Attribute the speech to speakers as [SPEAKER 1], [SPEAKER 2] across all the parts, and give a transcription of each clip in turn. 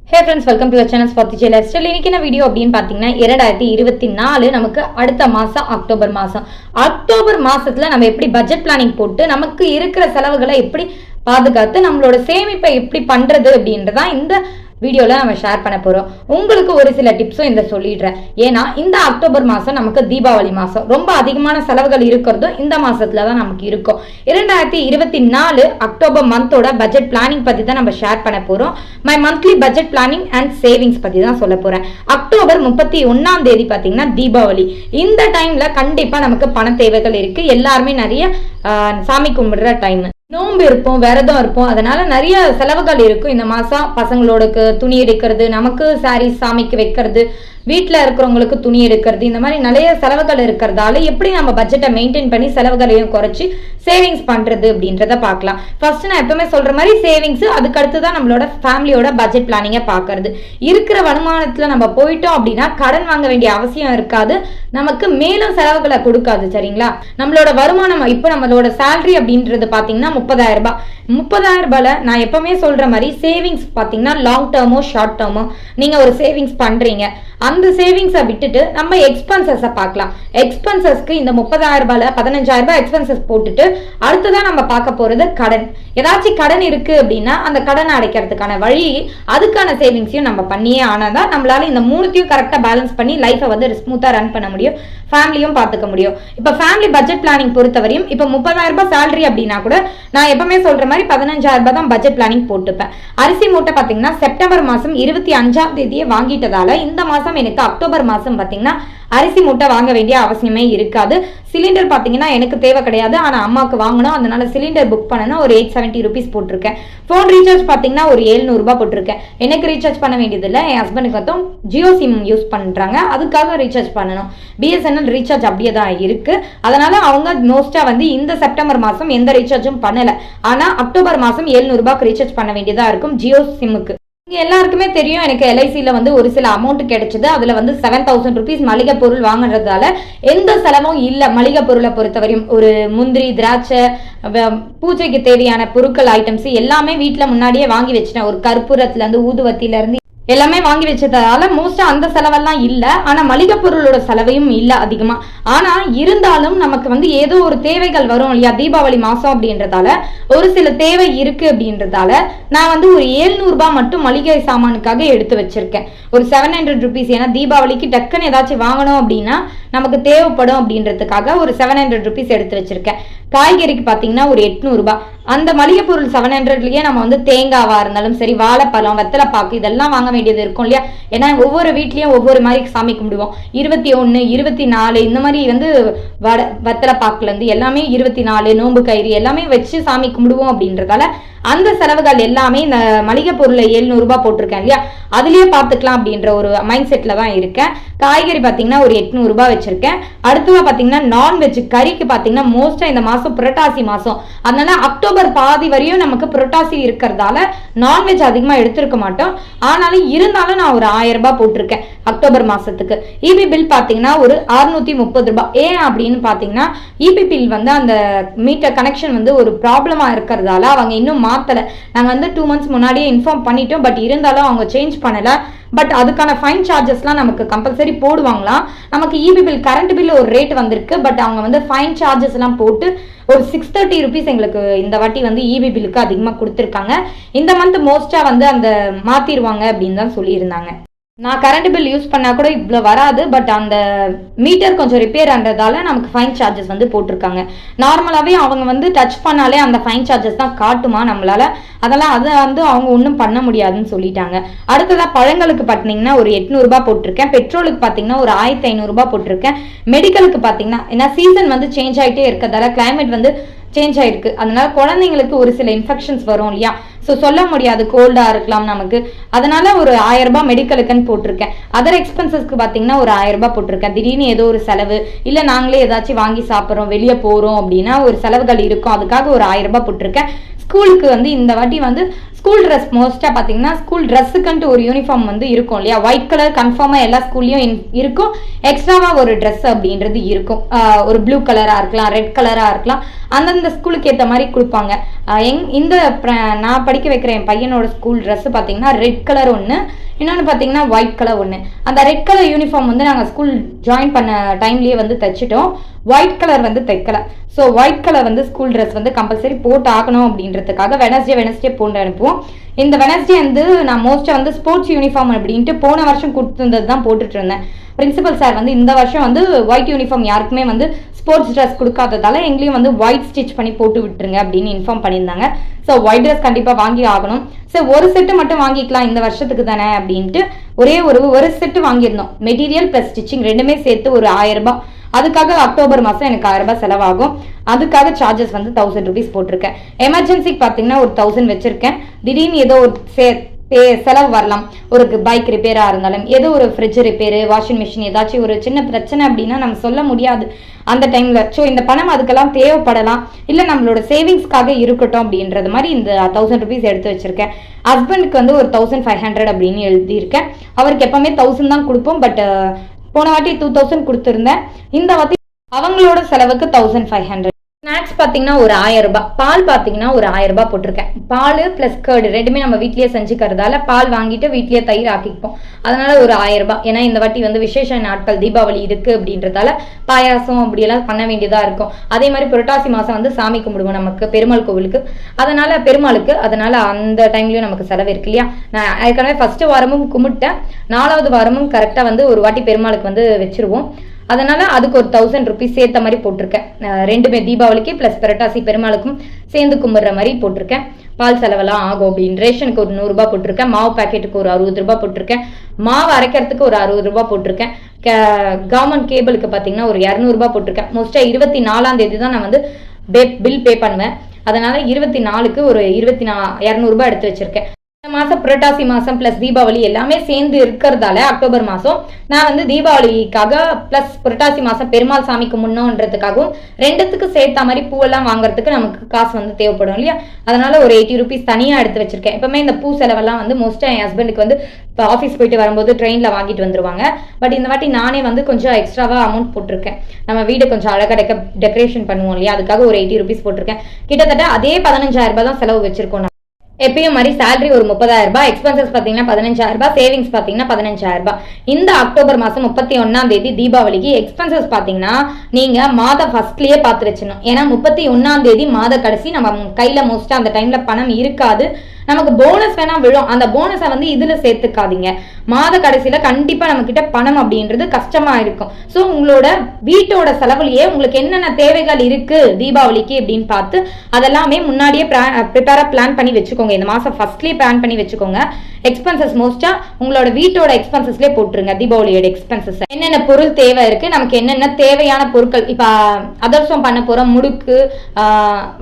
[SPEAKER 1] Hey friends, welcome to our channel Sporty Lifestyle. இன்னைக்கு video அப்படின்னு பாத்தீங்கன்னா 2024 நமக்கு அடுத்த மாசம் அக்டோபர் மாசத்துல நம்ம எப்படி பட்ஜெட் பிளானிங் போட்டு நமக்கு இருக்கிற செலவுகளை எப்படி பாதுகாத்து நம்மளோட சேமிப்பை எப்படி பண்றது அப்படின்றதான் இந்த வீடியோல நம்ம ஷேர் பண்ண போறோம். உங்களுக்கு ஒரு சில டிப்ஸும் இந்த சொல்லிடுறேன். ஏன்னா இந்த அக்டோபர் மாசம் நமக்கு தீபாவளி மாசம், ரொம்ப அதிகமான செலவுகள் இருக்கிறதும் இந்த மாசத்துலதான் நமக்கு இருக்கும். 2024 அக்டோபர் மந்தோட பட்ஜெட் பிளானிங் பத்தி தான் நம்ம ஷேர் பண்ண போறோம். My monthly budget planning and savings பத்தி தான் சொல்ல போறேன். அக்டோபர் 31 பாத்தீங்கன்னா தீபாவளி. இந்த டைம்ல கண்டிப்பா நமக்கு பண தேவைகள் இருக்கு. எல்லாருமே நிறைய சாமி கும்பிடுற டைம், நோம்பு இருப்போம், விரதம் இருப்போம், அதனால நிறைய செலவுகள் இருக்கும். இந்த மாசம் பசங்களோட துணி எடுக்கிறது, நமக்கு சாரி சாமிக்கு வைக்கிறது, வீட்டுல இருக்கிறவங்களுக்கு துணி எடுக்கிறது, இந்த மாதிரி நிறைய செலவுகள் இருக்கிறதால எப்படி நம்ம பட்ஜெட்டை மெயின்டைன் பண்ணி செலவுகளையும் குறைச்சி சேவிங்ஸ் பண்றது அப்படின்றத பார்க்கலாம். ஃபர்ஸ்ட் நான் எப்பவுமே சொல்ற மாதிரி சேவிங்ஸ், அதுக்கு அடுத்துதான் நம்மளோட ஃபேமிலியோட பட்ஜெட் பிளானிங்க பாக்குறது. இருக்கிற வருமானத்துல நம்ம போயிட்டோம் அப்படின்னா கடன் வாங்க வேண்டிய அவசியம் இருக்காது, நமக்கு மேலும் செலவுகளை கொடுக்காது. சரிங்களா? நம்மளோட வருமானம் இப்ப நம்மளோட சேலரி அப்படின்றது பாத்தீங்கன்னா 30,000 ரூபாய். 30,000 ரூபாயில நான் எப்பவுமே சொல்ற மாதிரி சேவிங்ஸ் பாத்தீங்கன்னா லாங் டேர்மோ ஷார்ட் டேர்மோ நீங்க ஒரு சேவிங்ஸ் பண்றீங்க, அந்த சேவிங்ஸை விட்டுட்டு நம்ம எக்ஸ்பென்சஸை பார்க்கலாம். எக்ஸ்பென்சஸ்க்கு இந்த 30,000 ரூபாயில 15,000 ரூபாய் எக்ஸ்பென்சஸ் போட்டுட்டு அடுத்ததான் நம்ம பார்க்க போறது கடன். ஏதாச்சும் கடன் இருக்கு அப்படின்னா அந்த கடனை அடைக்கிறதுக்கான வழி, அதுக்கான சேவிங்ஸையும் நம்ம பண்ணியே ஆனாதான் நம்மளால இந்த மூணுத்தையும் கரெக்டா பேலன்ஸ் பண்ணி லைஃபை வந்து ஸ்மூத்தா ரன் பண்ண முடியும், ஃபேமிலியும் பார்த்துக்க முடியும். இப்ப ஃபேமிலி பட்ஜெட் பிளானிங் பொறுத்தவரையும் இப்ப 30,000 ரூபாய் சேலரி அப்படின்னா கூட நான் எப்பவுமே சொல்ற மாதிரி 15,000 ரூபாய் தான் பட்ஜெட் பிளானிங் போட்டுப்பேன். அரிசி மூட்டை பாத்தீங்கன்னா செப்டம்பர் மாசம் 25 வாங்கிட்டதால இந்த மாசம் எனக்கு அக்டோபர் மாசம் பாத்தீங்கன்னா அரிசி மூட்டை வாங்க வேண்டிய அவசியமே இருக்காது. சிலிண்டர் பாத்தீங்கன்னா எனக்கு தேவை கிடையாது, ஆனா அம்மாவுக்கு வாங்கணும், அதனால சிலிண்டர் புக் பண்ணணும். ஒரு 870 rupees போட்டிருக்கேன். போன் ரீசார்ஜ் பாத்தீங்கன்னா ஒரு 700 ரூபாய் போட்டிருக்கேன். எனக்கு ரீசார்ஜ் பண்ண வேண்டியது இல்லை, என் ஹஸ்பண்டுக்கு மட்டும் ஜியோ சிம் யூஸ் பண்றாங்க, அதுக்காக ரீசார்ஜ் பண்ணணும். பிஎஸ்என்எல் ரீசார்ஜ் அப்படியே தான் இருக்கு, அதனால அவங்க மோஸ்டா வந்து இந்த செப்டம்பர் மாசம் எந்த ரீசார்ஜும் பண்ணல. ஆனா அக்டோபர் மாசம் 700 ரூபாய்க்கு ரீசார்ஜ் பண்ண வேண்டியதா இருக்கும் ஜியோ சிம்முக்கு. எல்லாருக்குமே தெரியும், எனக்கு எல்ஐசியில வந்து ஒரு சில அமௌண்ட் கிடைச்சது. அதுல வந்து 7,000 rupees மளிகை பொருள் வாங்குறதால எந்த செலவும் இல்ல. மளிகை பொருளை பொறுத்தவரையும் ஒரு முந்திரி, திராட்சை, பூஜைக்கு தேவையான பொருட்கள் ஐட்டம்ஸ் எல்லாமே வீட்டுல முன்னாடியே வாங்கி வச்சிட்டேன். ஒரு கற்பூரத்துல இருந்து ஊதுவத்தில இருந்து எல்லாமே வாங்கி வச்சதால மோஸ்டா அந்த செலவெல்லாம் இல்ல. ஆனா மளிகை பொருளோட செலவையும் இல்ல அதிகமா. ஆனா இருந்தாலும் நமக்கு வந்து ஏதோ ஒரு தேவைகள் வரும் இல்லையா, தீபாவளி மாசம் அப்படின்றதால ஒரு சில தேவை இருக்கு அப்படின்றதால நான் வந்து ஒரு 700 ரூபாய் மட்டும் மளிகை சாமானுக்காக எடுத்து வச்சிருக்கேன். ஒரு 700 rupees. ஏன்னா தீபாவளிக்கு டக்குன்னு ஏதாச்சும் வாங்கணும் அப்படின்னா நமக்கு தேவைப்படும் அப்படின்றதுக்காக ஒரு 700 rupees எடுத்து வச்சிருக்கேன். காய்கறிக்கு பாத்தீங்கன்னா ஒரு 800 ரூபாய். அந்த மளிகை பொருள் 700லயே நம்ம வந்து தேங்காவா இருந்தாலும் சரி, வாழைப்பழம், வெத்தலைப்பாக்கு இதெல்லாம் வாங்க வேண்டியது இருக்கும் இல்லையா. ஏன்னா ஒவ்வொரு வீட்லயும் ஒவ்வொரு மாதிரி சாமி கும்பிடுவோம். 21, 24 இந்த மாதிரி வந்து வெத்தலைப்பாக்குல இருந்து எல்லாமே 24 நோம்பு கயிறு எல்லாமே வச்சு சாமி கும்பிடுவோம் அப்படின்றதால அந்த செலவுகள் எல்லாமே இந்த மளிகை பொருளை 700 ரூபாய் போட்டிருக்கேன் இல்லையா, அதுலயே பாத்துக்கலாம் அப்படின்ற ஒரு மைண்ட் செட்ல தான் இருக்கேன். காய்கறி பாத்தீங்கன்னா ஒரு 800 ரூபாய் வச்சிருக்கேன். அடுத்தவா பாத்தீங்கன்னா நான்வெஜ் கறிக்கு பாத்தீங்கன்னா மோஸ்டா இந்த மாசம் புரட்டாசி மாசம், அதனால அக்டோபர் பாதி வரையும் நமக்கு புரட்டாசி இருக்கிறதால நான்வெஜ் அதிகமா எடுத்திருக்க மாட்டோம். ஆனாலும் இருந்தாலும் நான் ஒரு 1000 ரூபாய் போட்டிருக்கேன் அக்டோபர் மாசத்துக்கு. இபி பில் பாத்தீங்கன்னா ஒரு 630 ரூபாய். ஏன் அப்படின்னு பாத்தீங்கன்னா இபி பில் வந்து அந்த மீட்டர் கனெக்ஷன் வந்து ஒரு ப்ராப்ளமா இருக்கிறதால அவங்க இன்னும் மாத்தல. நாங்க வந்து 2 months முன்னாடியே இன்ஃபார்ம் பண்ணிட்டோம், பட் இருந்தாலும் அவங்க சேஞ்ச் பண்ணல. பட் அதுக்கான ஃபைன் சார்ஜஸ்லாம் நமக்கு கம்பல்சரி போடுவாங்களாம். நமக்கு இபி பில் கரண்ட் பில் ஒரு ரேட் வந்திருக்கு, பட் அவங்க வந்து ஃபைன் சார்ஜஸ் எல்லாம் போட்டு ஒரு 630 rupees எங்களுக்கு இந்த வாட்டி வந்து இபி பில்லுக்கு அதிகமா கொடுத்துருக்காங்க. இந்த மந்த் மோஸ்டா வந்து அந்த மாத்திருவாங்க அப்படின்னு தான் சொல்லியிருந்தாங்க. நான் கரண்ட் பில் யூஸ் பண்ணா கூட இவ்வளோ வராது, பட் அந்த மீட்டர் கொஞ்சம் ரிப்பேர் ஆனதால நமக்கு ஃபைன் சார்ஜஸ் வந்து போட்டிருக்காங்க. நார்மலாகவே அவங்க வந்து டச் பண்ணாலே அந்த ஃபைன் சார்ஜஸ் தான் காட்டுமா நம்மளால, அதெல்லாம் அதை வந்து அவங்க ஒன்றும் பண்ண முடியாதுன்னு சொல்லிட்டாங்க. அடுத்ததா பழங்களுக்கு பார்த்தீங்கன்னா ஒரு 800 ரூபாய் போட்டிருக்கேன். பெட்ரோலுக்கு பார்த்தீங்கன்னா ஒரு 1500 ரூபாய் போட்டிருக்கேன். மெடிக்கலுக்கு பார்த்தீங்கன்னா ஏன்னா சீசன் வந்து சேஞ்ச் ஆகிட்டே இருக்கிறதால கிளைமேட் வந்து சேஞ்ச் ஆயிருக்கு, அதனால குழந்தைங்களுக்கு ஒரு சில இன்ஃபெக்ஷன்ஸ் வரும் இல்லையா, ஸோ சொல்ல முடியாது, கோல்டா இருக்கலாம் நமக்கு, அதனால ஒரு 1000 ரூபாய் மெடிக்கலுக்குன்னு போட்டிருக்கேன். அதர் எக்ஸ்பென்சஸ்க்கு பார்த்தீங்கன்னா ஒரு 1000 ரூபாய் போட்டிருக்கேன். திடீர்னு ஏதோ ஒரு செலவு இல்லை நாங்களே ஏதாச்சும் வாங்கி சாப்பிட்றோம், வெளியே போறோம் அப்படின்னா ஒரு செலவுகள் இருக்கும், அதுக்காக ஒரு 1000 ரூபாய் போட்டிருக்கேன். ஸ்கூலுக்கு வந்து இந்த வாட்டி வந்து ஸ்கூல் ட்ரெஸ் மோஸ்ட்டாக பார்த்தீங்கன்னா ஸ்கூல் ட்ரெஸ்ஸுக்குன்ட்டு ஒரு யூனிஃபார்ம் வந்து இருக்கும் இல்லையா, ஒயிட் கலர் கன்ஃபார்மாக எல்லா ஸ்கூல்லையும் இருக்கும். எக்ஸ்ட்ராவாக ஒரு ட்ரெஸ் அப்படின்றது இருக்கும், ஒரு ப்ளூ கலராக இருக்கலாம், ரெட் கலராக இருக்கலாம், அந்தந்த ஸ்கூலுக்கு ஏற்ற மாதிரி கொடுப்பாங்க. இந்த நான் படிக்க வைக்கிற என் பையனோட ஸ்கூல் ட்ரெஸ் பார்த்தீங்கன்னா ரெட் கலர் ஒன்று, இன்னொன்று பார்த்தீங்கன்னா ஒயிட் கலர் ஒன்று. அந்த ரெட் கலர் யூனிஃபார்ம் வந்து நாங்கள் ஸ்கூல் ஜாயின் பண்ண டைம்லேயே வந்து தைச்சிட்டோம், ஒயிட் கலர் வந்து தைக்கல. ஸோ ஒயிட் கலர் வந்து ஸ்கூல் ட்ரெஸ் வந்து கம்பல்சரி போட்டு ஆகணும் அப்படின்றதுக்காக வெனஸ்டே போட்டு அனுப்புவோம். இந்த வெனஸ்டே வந்து நான் மோஸ்ட்டாக வந்து ஸ்போர்ட்ஸ் யூனிஃபார்ம் அப்படின்ட்டு போன வருஷம் கொடுத்துருந்தது தான் போட்டுட்டு இருந்தேன். பிரின்சிபல் சார் வந்து இந்த வருஷம் வந்து ஒயிட் யூனிஃபார்ம் யாருக்குமே வந்து ஸ்போர்ட்ஸ் ட்ரெஸ் கொடுக்காததால எங்களையும் வந்து ஒயிட் ஸ்டிச் பண்ணி போட்டு விட்டுருங்க அப்படின்னு இன்ஃபார்ம் பண்ணியிருந்தாங்க. ஸோ ஒயிட் ட்ரெஸ் கண்டிப்பாக வாங்கி ஆகணும். ஸோ ஒரு செட்டு மட்டும் வாங்கிக்கலாம் இந்த வருஷத்துக்கு தானே அப்படின்ட்டு ஒரு செட்டு வாங்கியிருந்தோம். மெட்டீரியல் ப்ளஸ் ஸ்டிச்சிங் ரெண்டுமே சேர்த்து ஒரு 1000 ரூபாய். அதுக்காக அக்டோபர் மாதம் எனக்கு 1000 ரூபாய் செலவாகும். அதுக்காக சார்ஜஸ் வந்து 1000 rupees போட்டிருக்கேன். எமர்ஜென்சிக்கு பார்த்தீங்கன்னா ஒரு 1000 வச்சிருக்கேன். திடீர்னு ஏதோ ஒரு செலவு வரலாம், ஒரு பைக் ரிப்பேராக இருந்தாலும், ஏதோ ஒரு ஃப்ரிட்ஜ் ரிப்பேரு, வாஷிங் மிஷின் ஏதாச்சும் ஒரு சின்ன பிரச்சனை அப்படின்னா நம்ம சொல்ல முடியாது அந்த டைம்ல. ஸோ இந்த பணம் அதுக்கெல்லாம் தேவைப்படலாம், இல்லை நம்மளோட சேவிங்ஸ்க்காக இருக்கட்டும் அப்படின்றது மாதிரி இந்த 1000 rupees எடுத்து வச்சிருக்கேன். ஹஸ்பண்டுக்கு வந்து ஒரு 1500 அப்படின்னு எழுதியிருக்கேன். அவருக்கு எப்பவுமே 1000 தான் கொடுப்போம். பட் போன வாட்டி 2000 கொடுத்துருந்தேன். இந்த வாட்டி அவங்களோட செலவுக்கு 1500. ஸ்நாக்ஸ் பார்த்தீங்கன்னா ஒரு 1000 ரூபாய். பால் பார்த்தீங்கன்னா ஒரு 1000 ரூபாய் போட்டிருக்கேன். பால் பிளஸ் கர்டு ரெண்டுமே நம்ம வீட்லயே செஞ்சுக்கிறதால பால் வாங்கிட்டு வீட்லயே தயிர் ஆக்கிப்போம். அதனால ஒரு 1000 ரூபாய். ஏன்னா இந்த வாட்டி வந்து விசேஷ நாட்கள் தீபாவளி இருக்கு அப்படின்றதால பாயாசம் அப்படியெல்லாம் பண்ண வேண்டியதா இருக்கும். அதே மாதிரி புரட்டாசி மாசம் வந்து சாமி கும்பிடுவோம் நமக்கு பெருமாள் கோவிலுக்கு, அதனால பெருமாளுக்கு, அதனால அந்த டைம்லயும் நமக்கு செலவு இருக்கு இல்லையா. நான் ஏற்கனவே ஃபர்ஸ்ட் வாரமும் கும்பிட்டேன், 4வது வாரமும் கரெக்டா வந்து ஒரு வாட்டி பெருமாளுக்கு வந்து வச்சிருவோம். அதனால அதுக்கு ஒரு 1000 rupees சேர்த்த மாதிரி போட்டிருக்கேன். ரெண்டுமே தீபாவளிக்கு பிளஸ் புரட்டாசி பெருமாளுக்கும் சேர்ந்து கும்பிடுற மாதிரி போட்டிருக்கேன். பால் செலவெல்லாம் ஆகும் அப்படின்னு ரேஷனுக்கு ஒரு 100 ரூபாய் போட்டிருக்கேன். மாவு பாக்கெட்டுக்கு ஒரு 60 ரூபாய் போட்டிருக்கேன். மாவு அரைக்கிறதுக்கு ஒரு 60 ரூபாய் போட்டிருக்கேன். கவர்மெண்ட் கேபிளுக்கு பார்த்தீங்கன்னா ஒரு 200 ரூபாய் போட்டிருக்கேன். மோஸ்டா 24ஆம் தேதி தான் நான் வந்து பில் பே பண்ணுவேன். அதனால 24க்கு ஒரு 200 ரூபாய் எடுத்து வச்சிருக்கேன். மாசம் புரட்டாசி மாசம் பிளஸ் தீபாவளி எல்லாமே சேர்ந்து இருக்கிறதால அக்டோபர் மாசம் நான் வந்து தீபாவளிக்காக பிளஸ் புரட்டாசி மாசம் பெருமாள் சாமிக்கு முன்னோன்றதுக்காகவும் ரெண்டுத்துக்கு சேர்த்த மாதிரி பூவெல்லாம் வாங்குறதுக்கு நமக்கு காசு வந்து தேவைப்படும் இல்லையா. அதனால ஒரு 80 rupees தனியா எடுத்து வச்சிருக்கேன். எப்பவுமே இந்த பூ செலவெல்லாம் வந்து மோஸ்டா என் ஹஸ்பண்டுக்கு வந்து இப்போ ஆஃபீஸ் போயிட்டு வரும்போது ட்ரெயின்ல வாங்கிட்டு வந்துருவாங்க. பட் இந்த வாட்டி நானே வந்து கொஞ்சம் எக்ஸ்ட்ராவா அமௌண்ட் போட்டிருக்கேன். நம்ம வீடு கொஞ்சம் அழகா டெக்கரேஷன் பண்ணுவோம் இல்லையா, அதுக்காக ஒரு 80 rupees போட்டிருக்கேன். கிட்டத்தட்ட அதே 15000 ரூபாய் தான் செலவு வச்சிருக்கோம். எப்பயும் மாதிரி சேலரி ஒரு 30000 ரூபாய், எக்ஸ்பென்சஸ் பார்த்தீங்கன்னா 15000 ரூபாய், சேவிங்ஸ் பார்த்தீங்கன்னா 15000 ரூபாய். இந்த அக்டோபர் மாதம் 31ஆம் தேதி தீபாவளிக்கு எக்ஸ்பென்சஸ் பார்த்தீங்கன்னா நீங்க மாத ஃபர்ஸ்ட்லயே பார்த்து வச்சிடணும். ஏன்னா 31ஆம் தேதி மாத கடைசி நம்ம கையில மோஸ்டா அந்த டைம்ல பணம் இருக்காது. நமக்கு போனஸ் வேணா விழும், அந்த போனஸை வந்து இதுல சேர்த்துக்காதீங்க. மாத கடைசியில கண்டிப்பா நம்ம கிட்ட பணம் அப்படின்றது கஷ்டமா இருக்கும். ஸோ உங்களோட வீட்டோட செலவுலயே உங்களுக்கு என்னென்ன தேவைகள் இருக்கு தீபாவளிக்கு அப்படின்னு பார்த்து அதெல்லாமே முன்னாடியே ப்ரிப்பேரா பிளான் பண்ணி வச்சுக்கோங்க. இந்த மாசம் ஃபர்ஸ்ட்லயே பிளான் பண்ணி வச்சுக்கோங்க. எக்ஸ்பென்சஸ் மோஸ்டா உங்களோட வீட்டோட எக்ஸ்பென்சஸ்லேயே போட்டுருங்க. தீபாவளியோட எக்ஸ்பென்சஸ் என்னென்ன பொருள் தேவை இருக்கு, நமக்கு என்னென்ன தேவையான பொருட்கள், இப்ப அதர்சம் பண்ண போறோம், முடுக்கு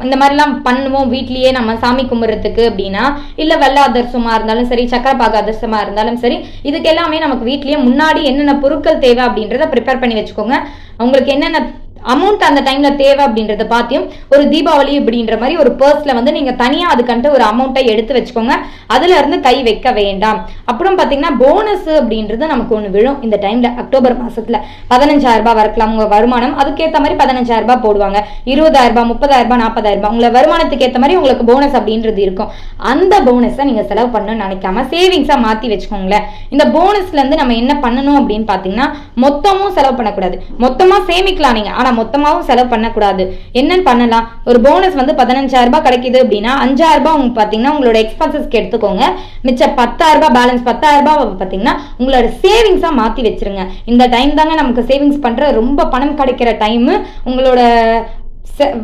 [SPEAKER 1] இந்த மாதிரிலாம் பண்ணுவோம் வீட்லயே நம்ம சாமி கும்பிட்றதுக்கு அப்படின்னா, இல்ல வெள்ளை அதிரசமா இருந்தாலும் சரி, சக்கரப்பாகு அதிரசமா இருந்தாலும் சரி, இதுக்கு எல்லாமே நமக்கு வீட்லயே முன்னாடி என்னென்ன பொருட்கள் தேவை அப்படின்றத ப்ரிப்பேர் பண்ணி வச்சுக்கோங்க. உங்களுக்கு என்னென்ன அமௌண்ட் அந்த டைம்ல தேவை அப்படின்றத பார்த்தியும் ஒரு தீபாவளி அப்படின்ற மாதிரி ஒரு பர்ஸ்ல வந்து நீங்க தனியா அதுக்கன்ட்டு ஒரு அமௌண்ட்டை எடுத்து வச்சுக்கோங்க. அதுல இருந்து கை வைக்க வேண்டாம். அப்புறம் பாத்தீங்கன்னா போனஸ் அப்படின்றது நமக்கு ஒண்ணு விழும் இந்த டைம்ல. அக்டோபர் மாசத்துல 15000 ரூபாய் வரக்கலாம் உங்க வருமானம், அதுக்கேற்ற மாதிரி 15000 ரூபாய் போடுவாங்க. 20000 ரூபாய், 30000 ரூபாய், 40000 ரூபாய் உங்களை வருமானத்துக்கு ஏற்ற மாதிரி உங்களுக்கு போனஸ் அப்படின்றது இருக்கும். அந்த போனஸை நீங்க செலவு பண்ணணும்னு நினைக்காம சேவிங்ஸா மாத்தி வச்சுக்கோங்களேன். இந்த போனஸ்ல இருந்து நம்ம என்ன பண்ணணும் அப்படின்னு பாத்தீங்கன்னா மொத்தமும் செலவு பண்ணக்கூடாது. மொத்தமா சேமிக்கலாம் நீங்க, ஆனா மொத்தமாவும் செலவு பண்ணக்கூடாது. என்னன்னு பண்ணலாம், ஒரு போனஸ் வந்து 15000 ரூபாய் கிடைக்குது அப்படின்னா 5000 ரூபாய் பாத்தீங்கன்னா உங்களோட எக்ஸ்பென்சஸ்க்கு எடுத்துக்கோங்க. மிச்சம் 10000 ரூபாய் பேலன்ஸ் 10000 ரூபாய் பாத்தீங்கன்னா உங்களோட சேவிங்ஸா மாத்தி வச்சிருங்க. இந்த டைம் தாங்க நமக்கு சேவிங்ஸ் பண்ற ரொம்ப பணம் கிடைக்கிற டைம். உங்களோட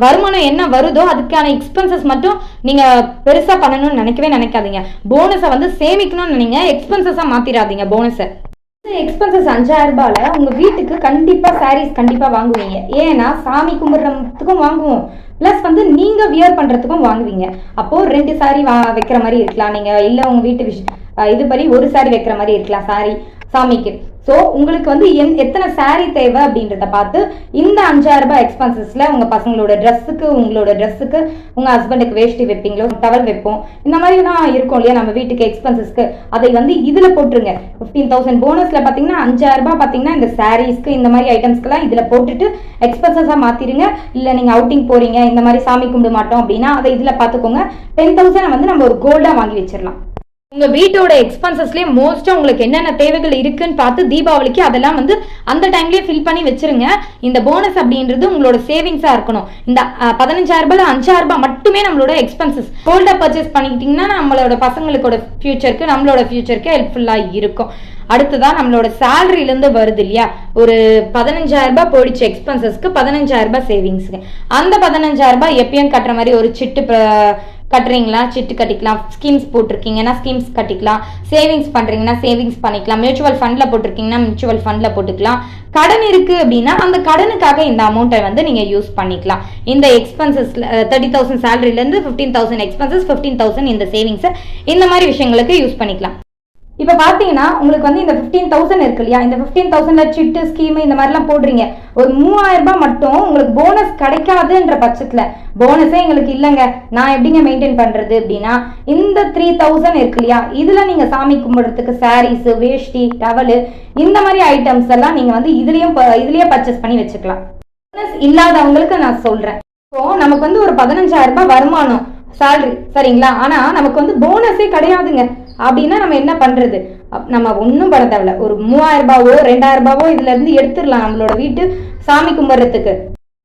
[SPEAKER 1] வருமானம் என்ன வருதோ அதுக்கான எக்ஸ்பென்சஸ் மட்டும் நீங்க பெருசா பண்ணணும்னு நினைக்காதீங்க. போனஸை வந்து சேமிக்கணும்னு நினைங்க, எக்ஸ்பென்சஸா மாத்திராதீங்க. போனஸை எக்ஸ்பென்சஸ் 5000 ரூபாயில உங்க வீட்டுக்கு கண்டிப்பா சாரீஸ் கண்டிப்பா வாங்குவீங்க. ஏன்னா சாமி கும்பிடுறதுக்கும் வாங்குவோம், பிளஸ் வந்து நீங்க வியர் பண்றதுக்கும் வாங்குவீங்க. அப்போ 2 சாரி வைக்கிற மாதிரி இருக்கலாம் நீங்க, இல்ல உங்க வீட்டு இதுபடி ஒரு சாரி வைக்கிற மாதிரி இருக்கலாம் சாரி சாமிக்கு. ஸோ உங்களுக்கு வந்து எத்தனை சாரீ தேவை அப்படின்றத பார்த்து இந்த 5000 ரூபாய் எக்ஸ்பென்சஸ்ல உங்க பசங்களோட ட்ரெஸ்ஸுக்கு, உங்களோட ட்ரெஸ்ஸுக்கு, உங்க ஹஸ்பண்டுக்கு வேஷ்டி வைப்பீங்களோ, டவல் வைப்போம், இந்த மாதிரி தான் இருக்கும் இல்லையா நம்ம வீட்டுக்கு எக்ஸ்பென்சஸ்க்கு, அதை வந்து இதுல போட்டுருங்க. 15,000 போனஸ்ல பாத்தீங்கன்னா 5000 ரூபாய் பாத்தீங்கன்னா இந்த சாரீஸ்க்கு இந்த மாதிரி ஐட்டம்ஸ்க்குலாம் இதுல போட்டுட்டு எக்ஸ்பென்சஸா மாத்திருங்க. இல்ல நீங்க அவுட்டிங் போறீங்க, இந்த மாதிரி சாமி கும்பிட மாட்டோம் அப்படின்னா அதை இதுல பாத்துக்கோங்க. 10,000 வந்து நம்ம ஒரு கோல்டா வாங்கி வச்சிடலாம். உங்க வீட்டோட எக்ஸ்பென்சஸ்லயே மோஸ்டா உங்களுக்கு என்னென்ன தேவைகள் இருக்குன்னு பார்த்து தீபாவளிக்கு அதெல்லாம் வந்து அந்த டைம்லயே ஃபில் பண்ணி வச்சிருங்க. இந்த போனஸ் அப்படின்றது உங்களோட சேவிங்ஸா இருக்கணும். இந்த 15,000 ரூபாய் 5,000 ரூபாய் மட்டுமே நம்மளோட எக்ஸ்பென்சஸ் கோல்டா பர்ச்சேஸ் பண்ணிக்கிட்டீங்கன்னா நம்மளோட பசங்களுக்கோட ஃபியூச்சருக்கு, நம்மளோட ஃபியூச்சருக்கு ஹெல்ப்ஃபுல்லா இருக்கும். அடுத்ததான் நம்மளோட சேலரில இருந்து வருது இல்லையா, ஒரு 15,000 ரூபாய் போயிடுச்சு எக்ஸ்பென்சஸ்க்கு, 15,000 ரூபாய் சேவிங்ஸ்க்கு. அந்த 15,000 ரூபாய் எப்பயும் கட்டுற மாதிரி ஒரு சிட்டு கட்டுறீங்களா, சிட்டு கட்டிக்கலாம். ஸ்கீம்ஸ் போட்டிருக்கீங்கன்னா ஸ்கீம்ஸ் கட்டிக்கலாம். சேவிங்ஸ் பண்றீங்கன்னா சேவிங்ஸ் பண்ணிக்கலாம். மியூச்சுவல் ஃபண்ட்ல போட்டிருக்கீங்கன்னா மியூச்சுவல் ஃபண்ட்ல போட்டுக்கலாம். கடன் இருக்கு அப்படின்னா அந்த கடனுக்காக இந்த அமௌண்ட்டை வந்து நீங்க யூஸ் பண்ணிக்கலாம். இந்த எக்ஸ்பென்சஸ்ல 30,000 சேலரில இருந்து 15,000 எக்ஸ்பென்சஸ், 15,000 இந்த சேவிங்ஸ், இந்த மாதிரி விஷயங்களுக்கு யூஸ் பண்ணிக்கலாம். இப்ப பாத்தீங்கன்னா உங்களுக்கு வந்து இந்த 15,000 இருக்கு இல்லையா, இந்த 15,000ல சிட்டு, ஸ்கீம் இந்த மாதிரிலாம் போடுறீங்க. ஒரு 3,000 ரூபாய் மட்டும் உங்களுக்கு போனஸ் கிடைக்காதுன்ற பட்சத்துல, போனஸே எங்களுக்கு இல்லைங்க, நான் எப்படிங்க மெயின்டைன் பண்றது அப்படின்னா, இந்த 3,000 இருக்கு இல்லையா, இதுல நீங்க சாமி கும்பிடுறதுக்கு சாரீஸ், வேஷ்டி, டவலு, இந்த மாதிரி ஐட்டம்ஸ் எல்லாம் நீங்க வந்து இதுலயே பர்ச்சேஸ் பண்ணி வச்சுக்கலாம். போனஸ் இல்லாதவங்களுக்கு நான் சொல்றேன். இப்போ நமக்கு வந்து ஒரு 15,000 ரூபாய் வருமானம் சேலரி சரிங்களா, ஆனா நமக்கு வந்து போனஸே கிடையாதுங்க அப்படின்னா நம்ம என்ன பண்றது? நம்ம ஒன்னும் பண்ண தேவையில்ல. ஒரு 3,000 ரூபாவோ 2,000 ரூபாவோ இதுல இருந்து எடுத்துடலாம் நம்மளோட வீட்டு சாமி கும்பிடுறதுக்கு.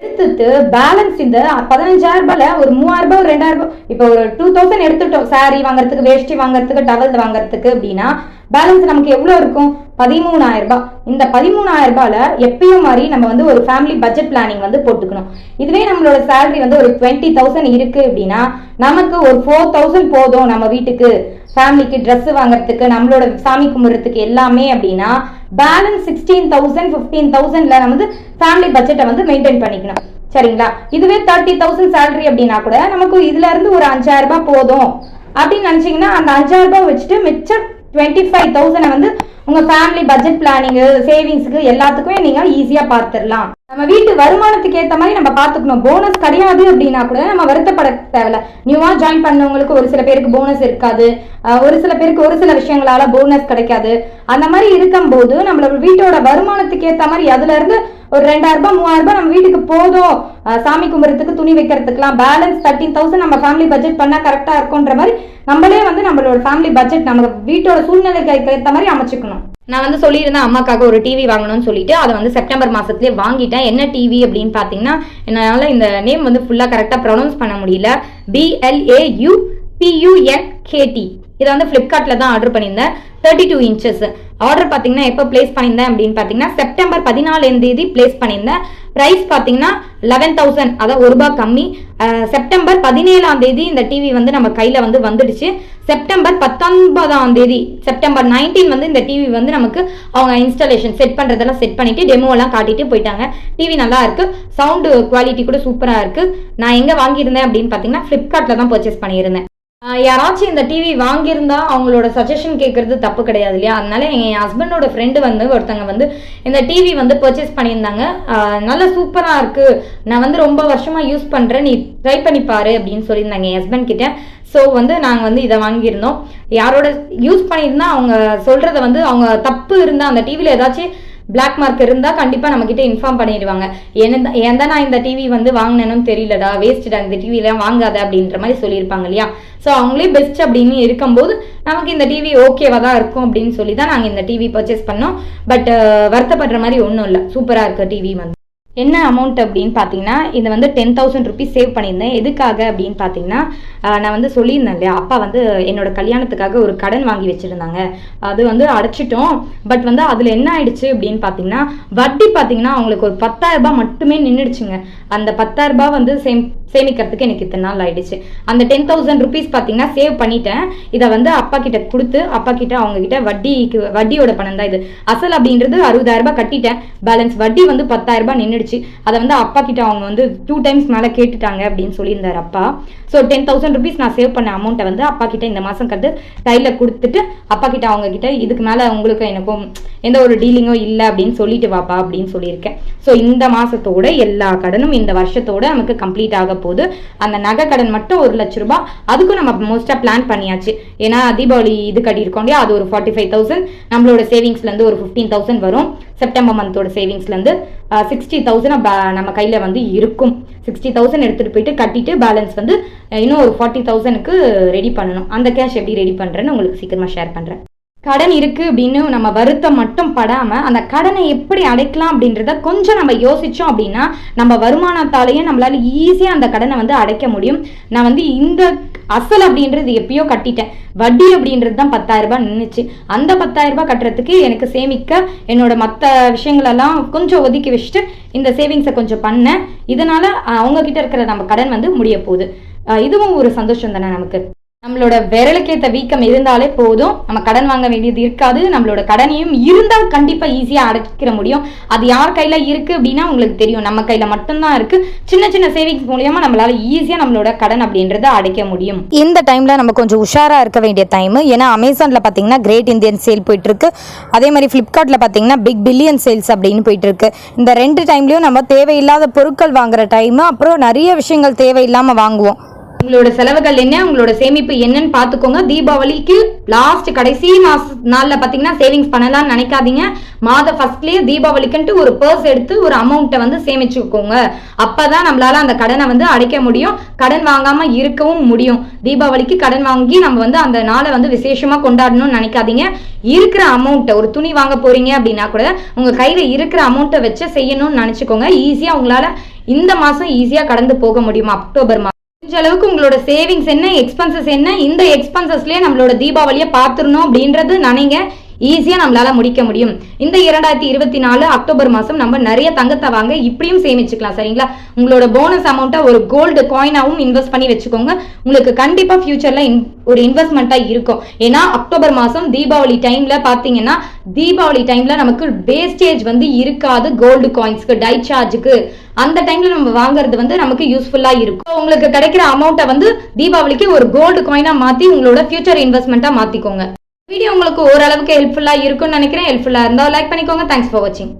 [SPEAKER 1] எடுத்துட்டு பேலன்ஸ் இந்த 15,000 ரூபாய்ல ஒரு 3,000 ரூபாய், 2,000 ரூபாய், இப்போ ஒரு 2,000 எடுத்துட்டோம் சாரி வாங்குறதுக்கு, வேஷ்டி வாங்குறதுக்கு, டவல் வாங்குறதுக்கு அப்படின்னா பேலன்ஸ் நமக்கு எவ்வளவு இருக்கும்? 13,000 ரூபாய். இந்த 13,000 ரூபாயில எப்பயும் மாதிரி நம்ம வந்து ஒரு ஃபேமிலி பட்ஜெட் பிளானிங் வந்து போட்டுக்கணும். இதுவே நம்மளோட சேலரி வந்து ஒரு 20,000 இருக்கு அப்படின்னா நமக்கு ஒரு 4,000 போதும் நம்ம வீட்டுக்கு ஃபேமிலிக்கு ட்ரெஸ் வாங்குறதுக்கு, நம்மளோட சாமி கும்பிடுறதுக்கு எல்லாமே அப்படின்னா பேலன்ஸ் 16,000 15,000ல நம்ம வந்து ஃபேமிலி பட்ஜெட்டை வந்து மெயின்டைன் பண்ணிக்கணும் சரிங்களா. இதுவே 30,000 சேலரி அப்படின்னா கூட நமக்கு இதுல இருந்து ஒரு 5,000 ரூபாய் போதும் அப்படின்னு நினைச்சீங்கன்னா அந்த 5,000 ரூபாய் வச்சுட்டு மிச்சம் 25,000 வந்து உங்க ஃபேமிலி பட்ஜெட் பிளானிங், சேவிங்ஸ்க்கு எல்லாத்துக்குமே நீங்க ஈஸியா பார்த்துடலாம். நம்ம வீட்டு வருமானத்துக்கு ஏற்ற மாதிரி நம்ம பார்த்துக்கணும். போனஸ் கிடையாது அப்படின்னா கூட நம்ம வருத்தப்பட தேவையில்ல. நியூவா ஜாயின் பண்ணவங்களுக்கு ஒரு சில பேருக்கு போனஸ் இருக்காது, ஒரு சில பேருக்கு ஒரு சில விஷயங்களால போனஸ் கிடைக்காது. அந்த மாதிரி இருக்கும்போது நம்மளோட வீட்டோட வருமானத்துக்கு ஏற்ற மாதிரி அதுல இருந்து ஒரு 2,000 ரூபாய் 3,000 ரூபாய் நம்ம வீட்டுக்கு போதும் சாமி கும்பிடுறதுக்கு, துணி வைக்கிறதுக்குலாம். பேலன்ஸ் 13,000 நம்ம ஃபேமிலி பட்ஜெட் பண்ணா கரெக்டா இருக்கும்ன்ற மாதிரி நம்மளே வந்து நம்மளோட ஃபேமிலி பட்ஜெட் நம்ம வீட்டோட சூழ்நிலைக்கு ஏற்ற மாதிரி அமைச்சுக்கணும். நான் வந்து சொல்லியிருந்தேன் அம்மாக்காக ஒரு டிவி வாங்கணும்னு சொல்லிட்டு, அதை வந்து செப்டம்பர் மாசத்துலேயே வாங்கிட்டேன். என்ன டிவி அப்படின்னு பார்த்தீங்கன்னா, என்னால் இந்த நேம் வந்து ஃபுல்லாக கரெக்டாக ப்ரொனவுன்ஸ் பண்ண முடியல. BLAUPUNKT. இதை வந்து ஃப்ளிப்கார்ட்டில் தான் ஆர்டர் பண்ணியிருந்தேன். 32 inches ஆர்டர் பார்த்தீங்கன்னா எப்போ பிளேஸ் பண்ணியிருந்தேன் அப்படின்னு பார்த்தீங்கன்னா செப்டம்பர் 14 பிளேஸ் பண்ணியிருந்தேன். ப்ரைஸ் பார்த்தீங்கன்னா 11,000, அதாவது ₹1 கம்மி. செப்டம்பர் 17 இந்த டிவி வந்து நம்ம கையில் வந்து வந்துடுச்சு. செப்டம்பர் 19 செப்டம்பர் 19 வந்து இந்த டிவி வந்து நமக்கு அவங்க இன்ஸ்டாலேஷன் செட் பண்ணுறதெல்லாம் செட் பண்ணிட்டு டெமோலாம் காட்டிட்டு போயிட்டாங்க. டிவி நல்லா இருக்கு, சவுண்டு குவாலிட்டி கூட சூப்பராக இருக்கு. நான் எங்கே வாங்கியிருந்தேன் அப்படின்னு பார்த்தீங்கன்னா ஃப்ளிப்கார்ட்டில் தான் பர்ச்சேஸ் பண்ணியிருந்தேன். யாராச்சும் இந்த டிவி வாங்கியிருந்தா அவங்களோட சஜஷன் கேட்கறது தப்பு கிடையாது இல்லையா. அதனால என் ஹஸ்பண்டோட ஃப்ரெண்டு வந்து ஒருத்தங்க வந்து இந்த டிவி வந்து பர்ச்சேஸ் பண்ணியிருந்தாங்க. நல்லா சூப்பராக இருக்கு, நான் வந்து ரொம்ப வருஷமா யூஸ் பண்றேன், நீ ட்ரை பண்ணி பாரு அப்படின்னு சொல்லியிருந்தாங்க என் ஹஸ்பண்ட் கிட்ட. ஸோ வந்து நாங்கள் வந்து இதை வாங்கியிருந்தோம். யாரோட யூஸ் பண்ணியிருந்தா அவங்க சொல்றத வந்து அவங்க தப்பு இருந்தால் அந்த டிவியில் ஏதாச்சும் பிளாக் மார்க் இருந்தா கண்டிப்பா நம்ம கிட்ட இன்ஃபார்ம் பண்ணிடுவாங்க. ஏன் தான் நான் இந்த டிவி வந்து வாங்கினேன்னு தெரியலடா, வேஸ்டா, இந்த டிவி எல்லாம் வாங்காத அப்படின்ற மாதிரி சொல்லியிருப்பாங்க இல்லையா. ஸோ அவங்களே பெஸ்ட் அப்படின்னு இருக்கும்போது நமக்கு இந்த டிவி ஓகேவா தான் இருக்கும் அப்படின்னு சொல்லி தான் நாங்கள் இந்த டிவி பர்ச்சேஸ் பண்ணோம். பட் வருத்தப்படுற மாதிரி ஒன்றும் இல்லை, சூப்பராக இருக்கு டிவி வந்து. என்ன அமௌண்ட் அப்படின்னு பார்த்தீங்கன்னா இது வந்து 10,000 rupees சேவ் பண்ணியிருந்தேன். எதுக்காக அப்படின்னு பார்த்தீங்கன்னா நான் வந்து சொல்லியிருந்தேன் இல்லையா, அப்பா வந்து என்னோட கல்யாணத்துக்காக ஒரு கடன் வாங்கி வச்சுருந்தாங்க, அது வந்து அடைச்சிட்டோம். பட் வந்து அதில் என்ன ஆயிடுச்சு அப்படின்னு பார்த்தீங்கன்னா வட்டி பார்த்தீங்கன்னா அவங்களுக்கு ஒரு 10,000 ரூபாய் மட்டுமே நின்றுடுச்சுங்க. அந்த 10,000 ரூபாய் வந்து சேமிக்கிறதுக்கு எனக்கு இத்தனை நாள் ஆயிடுச்சு. அந்த 10,000 rupees பார்த்தீங்கன்னா சேவ் பண்ணிட்டேன். இதை வந்து அப்பா கிட்ட கொடுத்து அப்பா கிட்ட அவங்க கிட்ட வட்டியோட பணம் தான் இது. அசல் அப்படின்றது 60,000 ரூபாய் கட்டிட்டேன், பேலன்ஸ் வட்டி வந்து 10,000 ரூபாய் நின்றுடுச்சு. அதை வந்து அப்பா கிட்ட அவங்க வந்து 2 times மேலே கேட்டுட்டாங்க அப்படின்னு சொல்லியிருந்தாரு அப்பா. ஸோ 10,000 rupees நான் சேவ் பண்ண அமௌண்ட்டை வந்து அப்பா கிட்ட இந்த மாதம் கட்டு கையில் கொடுத்துட்டு அப்பா கிட்ட அவங்க கிட்ட இதுக்கு மேலே உங்களுக்கு எனக்கும் எந்த ஒரு டீலிங்கோ இல்லை அப்படின்னு சொல்லிட்டு வாப்பா அப்படின்னு சொல்லியிருக்கேன். ஸோ இந்த மாசத்தோட எல்லா கடனும் இந்த வருஷத்தோட நமக்கு கம்ப்ளீட் ஆக போகுது. அந்த நகை கடன் மட்டும் 1 லட்ச ரூபாய், அதுக்கும் நம்ம மோஸ்டா பிளான் பண்ணியாச்சு. ஏன்னா தீபாவளி இது கட்டியிருக்கோம் இல்லையா, அது ஒரு 45,000, நம்மளோட சேவிங்ஸ்ல இருந்து ஒரு 15,000 வரும். செப்டம்பர் மந்தோட சேவிங்ஸ்ல இருந்து 60,000 நம்ம கையில வந்து இருக்கும். 60,000 எடுத்துட்டு போயிட்டு கட்டிட்டு பேலன்ஸ் வந்து இன்னும் ஒரு 40,000க்கு ரெடி பண்ணணும். அந்த கேஷ் எப்படி ரெடி பண்றேன்னு உங்களுக்கு சீக்கிரமா ஷேர் பண்றேன். கடன் இருக்கு அப்படின்னு நம்ம வருத்தம் மட்டும் படாம அந்த கடனை எப்படி அடைக்கலாம் அப்படின்றத கொஞ்சம் நம்ம யோசிச்சோம் அப்படின்னா நம்ம வருமானத்தாலேயே நம்மளால ஈஸியா அந்த கடனை வந்து அடைக்க முடியும். நான் வந்து இந்த அசல் அப்படின்றது எப்பயோ கட்டிட்டேன், வட்டி அப்படின்றது தான் 10,000 ரூபாய் நின்றுச்சு. அந்த 10,000 ரூபாய் கட்டுறதுக்கு எனக்கு சேமிக்க என்னோட மற்ற விஷயங்களெல்லாம் கொஞ்சம் ஒதுக்கி வச்சுட்டு இந்த சேவிங்ஸை கொஞ்சம் பண்ணேன். இதனால அவங்க கிட்ட இருக்கிற நம்ம கடன் வந்து முடிய போகுது. இதுவும் ஒரு சந்தோஷம் தானே நமக்கு. நம்மளோட விரலுக்கேற்ற வீக்கம் இருந்தாலே போதும், நம்ம கடன் வாங்க வேண்டியது இருக்காது. நம்மளோட கடனையும் இருந்தால் கண்டிப்பா ஈஸியா அடைக்கிற முடியும். அது யார் கையில இருக்கு அப்படின்னா உங்களுக்கு தெரியும், நம்ம கையில மட்டும்தான் இருக்கு. சின்ன சின்ன சேவிங்ஸ் மூலியமா நம்மளால ஈஸியா நம்மளோட கடன் அப்படின்றத அடைக்க முடியும்.
[SPEAKER 2] இந்த டைம்ல நம்ம கொஞ்சம் உஷாரா இருக்க வேண்டிய டைம். ஏன்னா அமேசான்ல பாத்தீங்கன்னா கிரேட் இந்தியன் சேல் போயிட்டு இருக்கு, அதே மாதிரி பிளிப்கார்ட்ல பாத்தீங்கன்னா பிக் பில்லியன் சேல்ஸ் அப்படின்னு போயிட்டு இருக்கு. இந்த 2 டைம்லயும் நம்ம தேவையில்லாத பொருட்கள் வாங்குற டைம், அப்புறம் நிறைய விஷயங்கள் தேவையில்லாம வாங்குவோம்.
[SPEAKER 1] உங்களோட செலவுகள் என்ன, உங்களோட சேமிப்பு என்னன்னு பாத்துக்கோங்க. தீபாவளிக்கு லாஸ்ட் கடைசி நாள்ல பாத்தீங்கன்னா சேவிங்ஸ் பண்ணலாம்னு நினைக்காதீங்க. மாத ஃபர்ஸ்ட்லயே தீபாவளிக்குன்ட்டு ஒரு பர்ஸ் எடுத்து ஒரு அமௌண்ட்டை வந்து சேமிச்சுக்கோங்க. அப்பதான் நம்மளால அந்த கடனை வந்து அடைக்க முடியும், கடன் வாங்காம இருக்கவும் முடியும். தீபாவளிக்கு கடன் வாங்கி நம்ம வந்து அந்த நாளை வந்து விசேஷமா கொண்டாடணும்னு நினைக்காதீங்க. இருக்கிற அமௌண்ட்டை, ஒரு துணி வாங்க போறீங்க அப்படின்னா கூட உங்க கையில இருக்கிற அமௌண்ட்டை வச்சு செய்யணும்னு நினைச்சுக்கோங்க. ஈஸியா உங்களால இந்த மாசம் ஈஸியா கடந்து போக முடியும். அக்டோபர் மாசம் முடிஞ்ச அளவுக்கு உங்களோட சேவிங்ஸ் என்ன, எக்ஸ்பென்சஸ் என்ன, இந்த எக்ஸ்பென்சஸ்லயே நம்மளோட தீபாவளியை பார்த்துடணும் அப்படின்றது நினைங்க. ஈஸியா நம்மளால முடிக்க முடியும். இந்த 2024 அக்டோபர் மாசம் நம்ம நிறைய தங்கத்தை வாங்க இப்படியும் சேமிச்சுக்கலாம். சரிங்களா? உங்களோட போனஸ் அமௌண்ட்டை ஒரு கோல்டு காயினாவும் இன்வெஸ்ட் பண்ணி வச்சுக்கோங்க. உங்களுக்கு கண்டிப்பா ஃபியூச்சர்ல ஒரு இன்வெஸ்ட்மெண்ட்டா இருக்கும். ஏன்னா அக்டோபர் மாசம் தீபாவளி டைம்ல பாத்தீங்கன்னா, தீபாவளி டைம்ல நமக்கு வேஸ்டேஜ் வந்து இருக்காது. கோல்டு காயின்ஸ்க்கு, டை சார்ஜுக்கு அந்த டைம்ல நம்ம வாங்குறது வந்து நமக்கு யூஸ்ஃபுல்லா இருக்கும். உங்களுக்கு கிடைக்கிற அமௌண்ட்டை வந்து தீபாவளிக்கு ஒரு கோல்டு காயினா மாத்தி உங்களோட ஃபியூச்சர் இன்வெஸ்ட்மெண்ட்டா மாத்திக்கோங்க. வீடியோ உங்களுக்கு ஓரளவுக்கு ஹெல்ப்ஃபுல்லா இருக்கும்னு நினைக்கிறேன். ஹெல்ப்ஃபுல்லா இருந்தா லைக் பண்ணிக்கோங்க. தேங்க்ஸ் ஃபார் வாட்சிங்.